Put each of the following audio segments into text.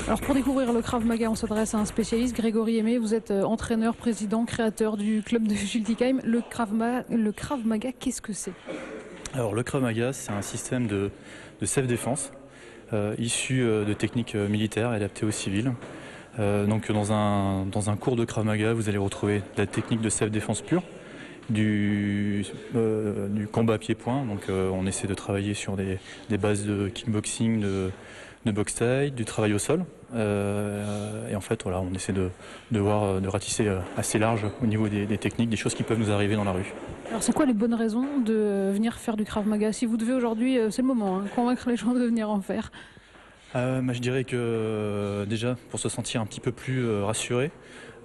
Alors pour découvrir le Krav Maga, on s'adresse à un spécialiste, Grégory Aimé. Vous êtes entraîneur, président, créateur du club de Schiltigheim. Le Krav Maga, qu'est-ce que c'est? Alors le Krav Maga, c'est un système de self-défense issu de techniques militaires adaptées aux civils. Donc dans un cours de Krav Maga, vous allez retrouver la technique de self-défense pure, du combat pied-point. Donc on essaie de travailler sur des bases de kickboxing, de boxe taille, du travail au sol. Et en fait, voilà, on essaie de ratisser assez large au niveau des techniques, des choses qui peuvent nous arriver dans la rue. Alors c'est quoi les bonnes raisons de venir faire du Krav Maga? Si vous devez aujourd'hui, c'est le moment, convaincre les gens de venir en faire. Je dirais que déjà pour se sentir un petit peu plus rassuré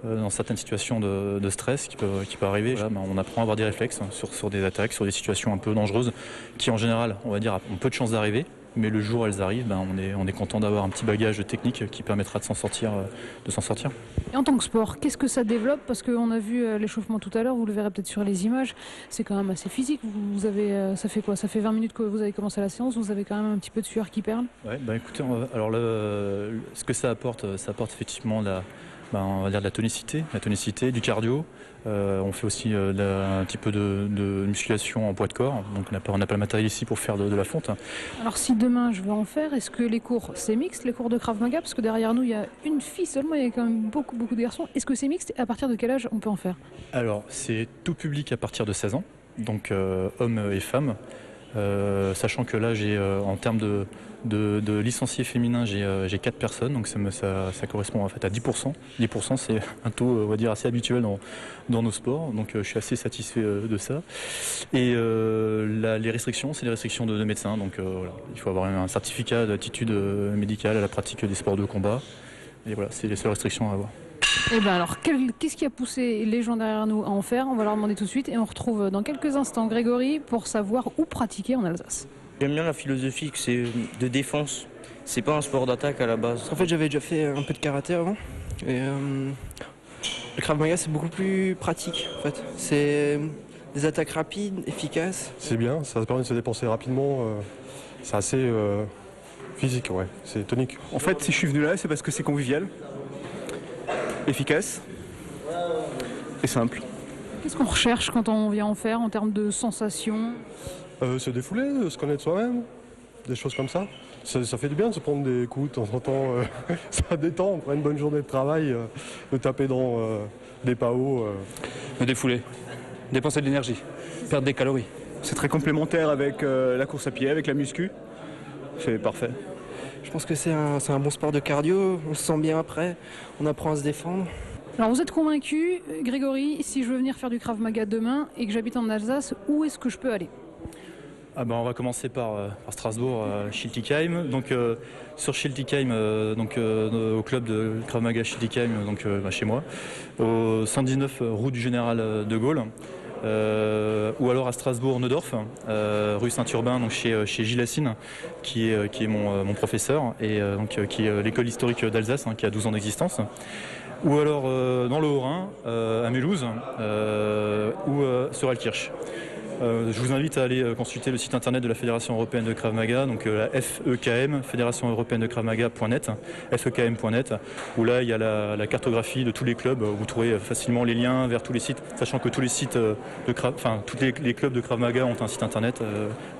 dans certaines situations de stress qui peut arriver, voilà, on apprend à avoir des réflexes sur des attaques, sur des situations un peu dangereuses qui en général, on va dire, ont peu de chances d'arriver. Mais le jour où elles arrivent, on est content d'avoir un petit bagage technique qui permettra de s'en sortir. Et en tant que sport, qu'est-ce que ça développe? Parce qu'on a vu l'échauffement tout à l'heure, vous le verrez peut-être sur les images, c'est quand même assez physique. Vous avez, ça fait quoi? Ça fait 20 minutes que vous avez commencé la séance, vous avez quand même un petit peu de sueur qui perle? Ouais, écoutez, ce que ça apporte effectivement on va dire de la tonicité, du cardio. On fait aussi un petit peu de musculation en poids de corps. Donc on n'a pas le matériel ici pour faire de la fonte. Alors si demain je veux en faire, est-ce que les cours c'est mixte, les cours de Krav Maga? Parce que derrière nous il y a une fille seulement, il y a quand même beaucoup de garçons. Est-ce que c'est mixte et à partir de quel âge on peut en faire? Alors c'est tout public à partir de 16 ans, donc hommes et femmes. Sachant que là j'ai en termes de licenciés féminins, j'ai 4 personnes, donc ça correspond en fait à 10%. 10% c'est un taux, on va dire, assez habituel dans nos sports, donc je suis assez satisfait de ça. Et les restrictions, c'est les restrictions de médecins, donc voilà, il faut avoir un certificat d'aptitude médicale à la pratique des sports de combat, et voilà, c'est les seules restrictions à avoir. Et bien alors, qu'est-ce qui a poussé les gens derrière nous à en faire? On va leur demander tout de suite et on retrouve dans quelques instants Grégory pour savoir où pratiquer en Alsace. J'aime bien la philosophie que c'est de défense, c'est pas un sport d'attaque à la base. En fait, j'avais déjà fait un peu de karaté avant et le Krav Maga c'est beaucoup plus pratique en fait. C'est des attaques rapides, efficaces. C'est bien, ça permet de se dépenser rapidement, c'est assez physique, ouais, c'est tonique. En fait, si je suis venu là, c'est parce que c'est convivial, efficace et simple. Qu'est-ce qu'on recherche quand on vient en faire en termes de sensations? Se défouler, se connaître soi-même, des choses comme ça. Ça fait du bien de se prendre des coups de temps en temps, ça détend après une bonne journée de travail, de taper dans des PAO. Me défouler, dépenser de l'énergie, perdre des calories. C'est très complémentaire avec la course à pied, avec la muscu. C'est parfait. Je pense que c'est un bon sport de cardio, on se sent bien après, on apprend à se défendre. Alors vous êtes convaincu, Grégory, si je veux venir faire du Krav Maga demain et que j'habite en Alsace, où est-ce que je peux aller? On va commencer par Strasbourg, Schiltigheim. Donc sur Schiltigheim, au club de Krav Maga Schiltigheim, chez moi, au 119 route du Général de Gaulle. Ou alors à Strasbourg, Neudorf, rue Saint-Urbain, donc chez Gilles Hassine, qui est mon professeur et qui est l'école historique d'Alsace, qui a 12 ans d'existence. Ou alors dans le Haut-Rhin, à Mulhouse, ou sur Altkirch. Je vous invite à aller consulter le site internet de la Fédération Européenne de Krav Maga, donc la FEKM, Fédération Européenne de Krav Maga.net, FEKM.net, où là il y a la cartographie de tous les clubs, où vous trouverez facilement les liens vers tous les sites, sachant que tous les sites tous les clubs de Krav Maga ont un site internet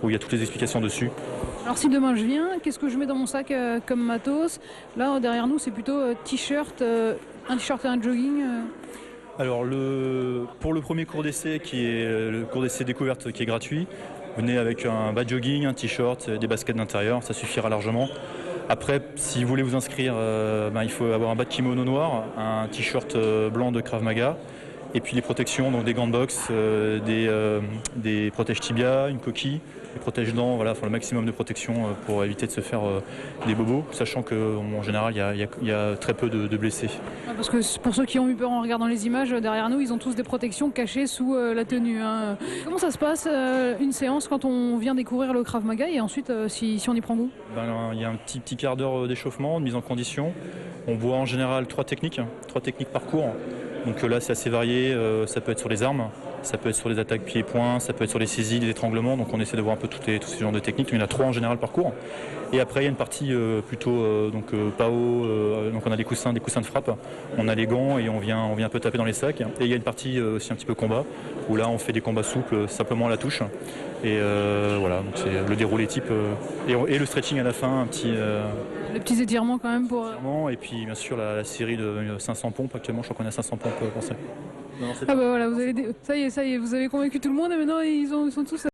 où il y a toutes les explications dessus. Alors si demain je viens, qu'est-ce que je mets dans mon sac comme matos? Là derrière nous c'est plutôt t-shirt, un t-shirt et un jogging. Alors pour le premier cours d'essai qui est le cours d'essai découverte qui est gratuit, venez avec un bas de jogging, un t-shirt, des baskets d'intérieur, ça suffira largement. Après, si vous voulez vous inscrire, il faut avoir un bas de kimono noir, un t-shirt blanc de Krav Maga, et puis les protections, donc des gants de boxe, des protèges tibia, une coquille, des protèges dents, voilà, le maximum de protection pour éviter de se faire des bobos, sachant qu'en général il y a très peu de blessés. Parce que pour ceux qui ont eu peur en regardant les images derrière nous, ils ont tous des protections cachées sous la tenue. Comment ça se passe une séance quand on vient découvrir le Krav Maga et ensuite si on y prend goût? Il y a un petit quart d'heure d'échauffement, de mise en condition. On voit en général 3 techniques par cours. Donc là c'est assez varié, ça peut être sur les armes, Ça peut être sur les attaques pieds-poings, ça peut être sur les saisies, les étranglements. Donc on essaie de voir un peu tous ces genres de techniques. Il y en a 3 en général par cours. Et après il y a une partie plutôt PAO. Donc on a des coussins de frappe. On a les gants et on vient un peu taper dans les sacs. Et il y a une partie aussi un petit peu combat où là on fait des combats souples simplement à la touche. Et voilà, donc c'est le déroulé type et le stretching à la fin, un petit Les petits étirements quand même pour. et puis bien sûr la série de 500 pompes. Actuellement, je crois qu'on a 500 pompes pour ça. Ah bah voilà, ça y est, vous avez convaincu tout le monde et maintenant ils sont tous.